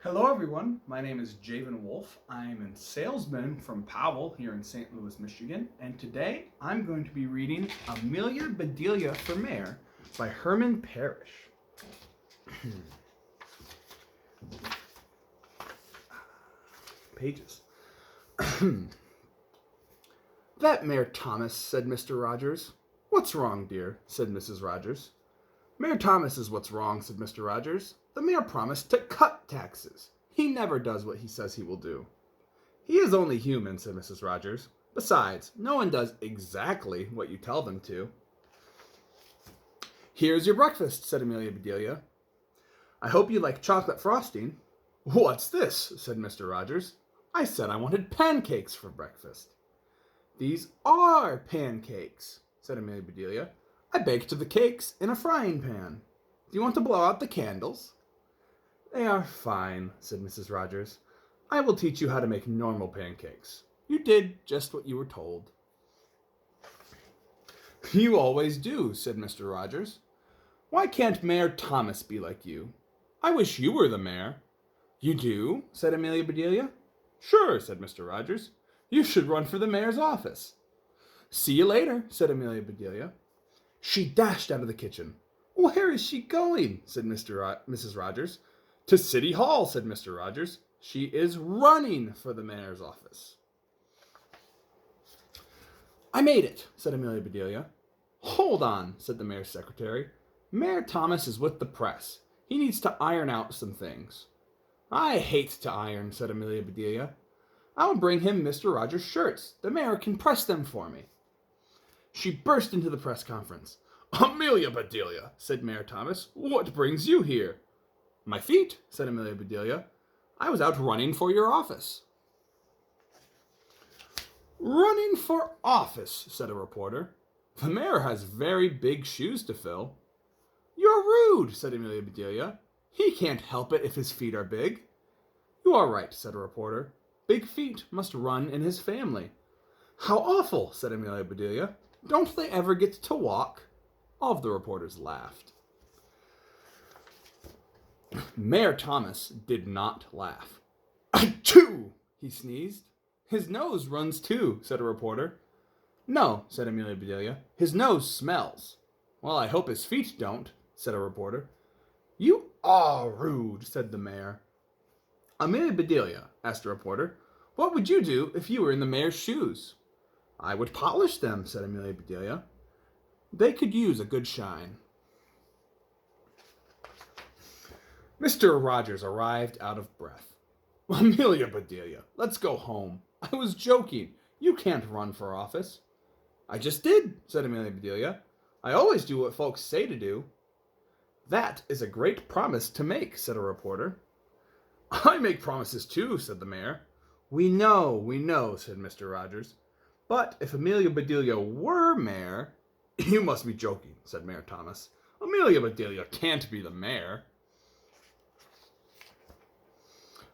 Hello everyone, my name is Jayvin Wolfe. I'm a salesman from Powell here in St. Louis, Michigan, and today I'm going to be reading Amelia Bedelia for Mayor by Herman Parrish. Pages. That Mayor Thomas, said Mr. Rogers. What's wrong, dear? Said Mrs. Rogers. Mayor Thomas is what's wrong, said Mr. Rogers. The mayor promised to cut taxes. He never does what he says he will do. He is only human, said Mrs. Rogers. Besides, no one does exactly what you tell them to. Here's your breakfast, said Amelia Bedelia. I hope you like chocolate frosting. What's this? Said Mr. Rogers. I said I wanted pancakes for breakfast. These are pancakes, said Amelia Bedelia. I baked the cakes in a frying pan. Do you want to blow out the candles? They are fine, said Mrs. Rogers. I will teach you how to make normal pancakes. You did just what you were told. You always do, said Mr. Rogers. Why can't Mayor Thomas be like you? I wish you were the mayor. You do? Said Amelia Bedelia. Sure, said Mr. Rogers. You should run for the mayor's office. See you later, said Amelia Bedelia. She dashed out of the kitchen. Where is she going? Said Mrs. Rogers. To City Hall, said Mr. Rogers. She is running for the mayor's office. I made it, said Amelia Bedelia. Hold on, said the mayor's secretary. Mayor Thomas is with the press. He needs to iron out some things. I hate to iron, said Amelia Bedelia. I'll bring him Mr. Rogers' shirts. The mayor can press them for me. She burst into the press conference. Amelia Bedelia, said Mayor Thomas, what brings you here? My feet, said Amelia Bedelia. I was out running for your office. Running for office, said a reporter. The mayor has very big shoes to fill. You're rude, said Amelia Bedelia. He can't help it if his feet are big. You are right, said a reporter. Big feet must run in his family. How awful, said Amelia Bedelia. Don't they ever get to walk? All of the reporters laughed. Mayor Thomas did not laugh. Achoo! He sneezed. His nose runs too, said a reporter. No, said Amelia Bedelia. His nose smells. Well, I hope his feet don't, said a reporter. You are rude, said the mayor. Amelia Bedelia, asked a reporter, what would you do if you were in the mayor's shoes? I would polish them, said Amelia Bedelia. They could use a good shine. Mr. Rogers arrived out of breath. Amelia Bedelia, let's go home. I was joking. You can't run for office. I just did, said Amelia Bedelia. I always do what folks say to do. That is a great promise to make, said a reporter. I make promises too, said the mayor. We know, said Mr. Rogers. But if Amelia Bedelia were mayor... You must be joking, said Mayor Thomas. Amelia Bedelia can't be the mayor.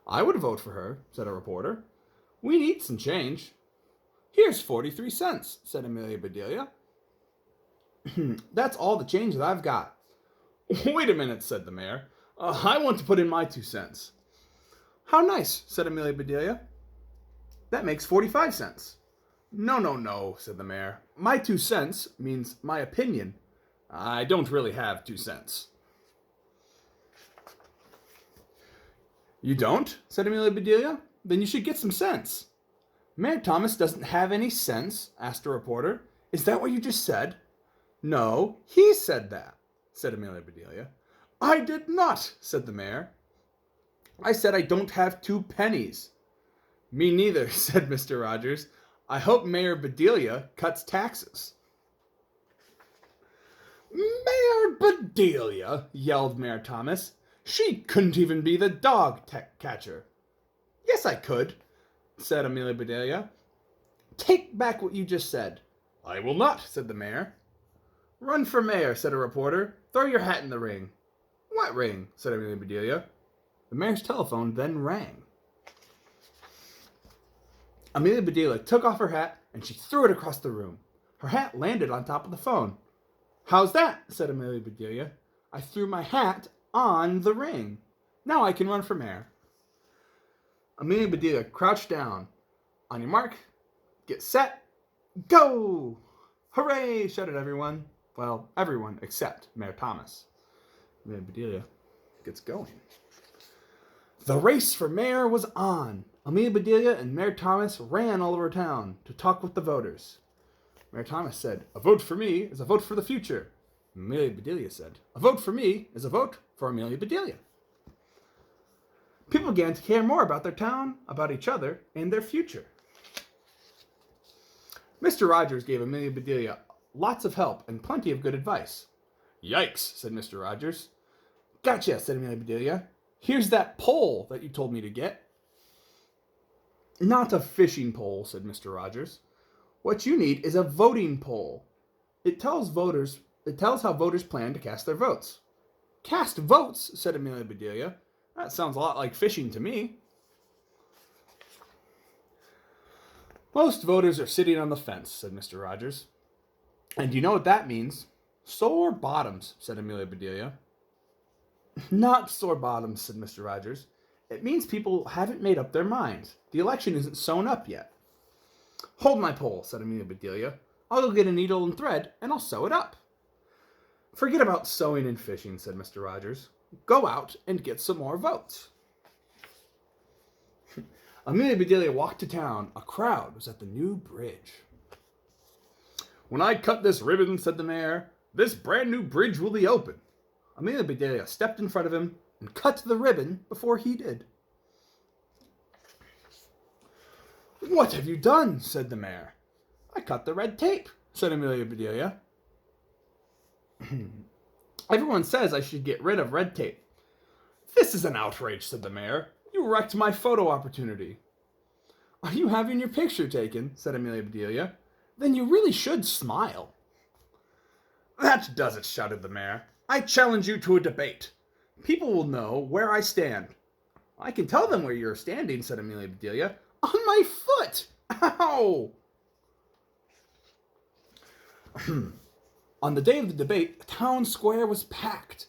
I would vote for her, said a reporter. We need some change. Here's 43 cents, said Amelia Bedelia. That's all the change that I've got. Wait a minute, said the mayor. I want to put in my 2 cents. How nice, said Amelia Bedelia. That makes 45 cents. No, said the mayor. My 2 cents means my opinion. I don't really have 2 cents. You don't? Said Amelia Bedelia. Then you should get some sense. Mayor Thomas doesn't have any sense? Asked a reporter. Is that what you just said? No, he said that, said Amelia Bedelia. I did not, said the mayor. I said I don't have 2 pennies. Me neither, said Mr. Rogers. I hope Mayor Bedelia cuts taxes. Mayor Bedelia, yelled Mayor Thomas. She couldn't even be the dog catcher. Yes, I could, said Amelia Bedelia. Take back what you just said. I will not, said the mayor. Run for mayor, said a reporter. Throw your hat in the ring. What ring? Said Amelia Bedelia. The mayor's telephone then rang. Amelia Bedelia took off her hat and she threw it across the room. Her hat landed on top of the phone. How's that? Said Amelia Bedelia. I threw my hat on the ring. Now I can run for mayor. Amelia and Bedelia crouched down. On your mark, get set, go! Hooray! Shouted everyone. Well, everyone except Mayor Thomas. Amelia and Bedelia gets going. The race for mayor was on. Amelia Bedelia and Mayor Thomas ran all over town to talk with the voters. Mayor Thomas said, "A vote for me is a vote for the future." Amelia Bedelia said, "A vote for me is a vote for Amelia Bedelia." People began to care more about their town, about each other, and their future. Mr. Rogers gave Amelia Bedelia lots of help and plenty of good advice. "Yikes," said Mr. Rogers. "Gotcha," said Amelia Bedelia. "Here's that pole that you told me to get." "Not a fishing pole," said Mr. Rogers. "What you need is a voting poll. It tells how voters plan to cast their votes." "Cast votes," said Amelia Bedelia. "That sounds a lot like fishing to me." "Most voters are sitting on the fence," said Mr. Rogers. "And you know what that means?" "Sore bottoms," said Amelia Bedelia. "Not sore bottoms," said Mr. Rogers. "It means people haven't made up their minds. The election isn't sewn up yet." "Hold my pole," said Amelia Bedelia. "I'll go get a needle and thread, and I'll sew it up." "Forget about sewing and fishing," said Mr. Rogers. "Go out and get some more votes." Amelia Bedelia walked to town. A crowd was at the new bridge. "When I cut this ribbon," said the mayor, "this brand new bridge will be open." Amelia Bedelia stepped in front of him and cut the ribbon before he did. "What have you done?" said the mayor. "I cut the red tape," said Amelia Bedelia. "Everyone says I should get rid of red tape." "This is an outrage," said the mayor. "You wrecked my photo opportunity." "Are you having your picture taken?" said Amelia Bedelia. "Then you really should smile." "That does it," shouted the mayor. "I challenge you to a debate. People will know where I stand." "I can tell them where you're standing," said Amelia Bedelia. "On my foot! Ow!" On the day of the debate, the town square was packed.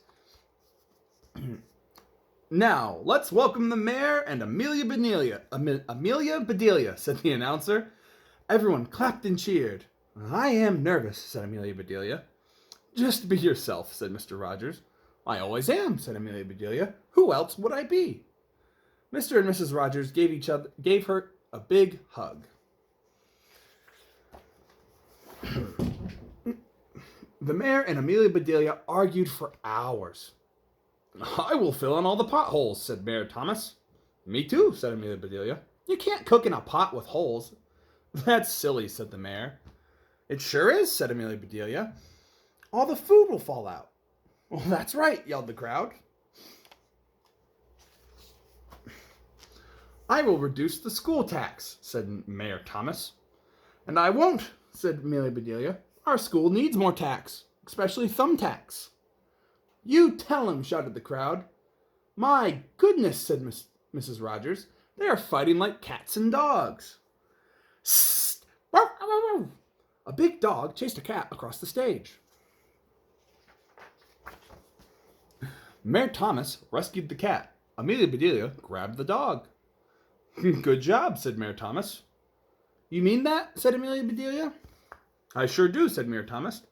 "Now, let's welcome the mayor and Amelia Bedelia." Amelia Bedelia," said the announcer. Everyone clapped and cheered. "I am nervous," said Amelia Bedelia. "Just be yourself," said Mr. Rogers. "I always am," said Amelia Bedelia. "Who else would I be?" Mr. and Mrs. Rogers gave her a big hug. The mayor and Amelia Bedelia argued for hours. "I will fill in all the potholes," said Mayor Thomas. "Me too," said Amelia Bedelia. "You can't cook in a pot with holes." "That's silly," said the mayor. "It sure is," said Amelia Bedelia. "All the food will fall out." "Well, that's right," yelled the crowd. "I will reduce the school tax," said Mayor Thomas. "And I won't," said Amelia Bedelia. "Our school needs more tax, especially thumbtacks." "You tell him," shouted the crowd. "My goodness," said Mrs. Rogers. "They are fighting like cats and dogs." "Sst! A big dog chased a cat across the stage. Mayor Thomas rescued the cat. Amelia Bedelia grabbed the dog. "Good job," said Mayor Thomas. "You mean that?" said Amelia Bedelia. "I sure do," said Mayor Thomas.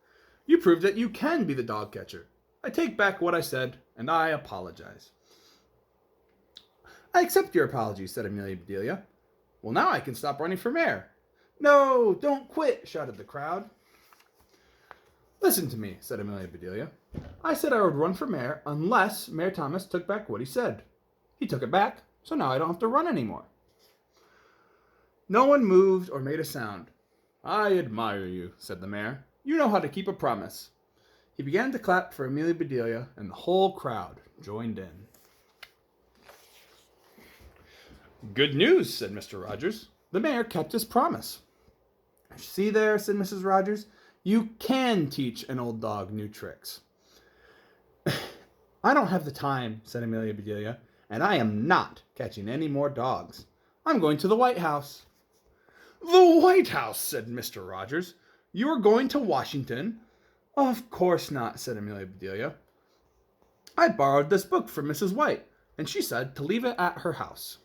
"You proved that you can be the dog catcher. I take back what I said, and I apologize." "I accept your apology," said Amelia Bedelia. "Well, now I can stop running for mayor." "No, don't quit," shouted the crowd. "Listen to me," said Amelia Bedelia. "I said I would run for mayor unless Mayor Thomas took back what he said. He took it back, so now I don't have to run anymore." No one moved or made a sound. "I admire you," said the mayor. "You know how to keep a promise." He began to clap for Amelia Bedelia, and the whole crowd joined in. "Good news," said Mr. Rogers. "The mayor kept his promise." "See there," said Mrs. Rogers. "You can teach an old dog new tricks." "I don't have the time," said Amelia Bedelia, "and I am not catching any more dogs. I'm going to the White House." "The White House," said Mr. Rogers. "You are going to Washington?" "Of course not," said Amelia Bedelia. "I borrowed this book from Mrs. White, and she said to leave it at her house."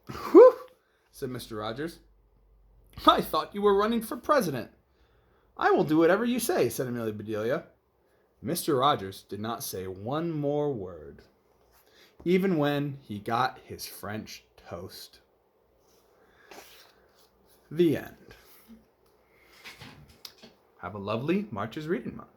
Whew, said Mr. Rogers. I thought you were running for president. I will do whatever you say, said Amelia Bedelia. Mr. Rogers did not say one more word, even when he got his French toast. The end. Have a lovely March's Reading Month.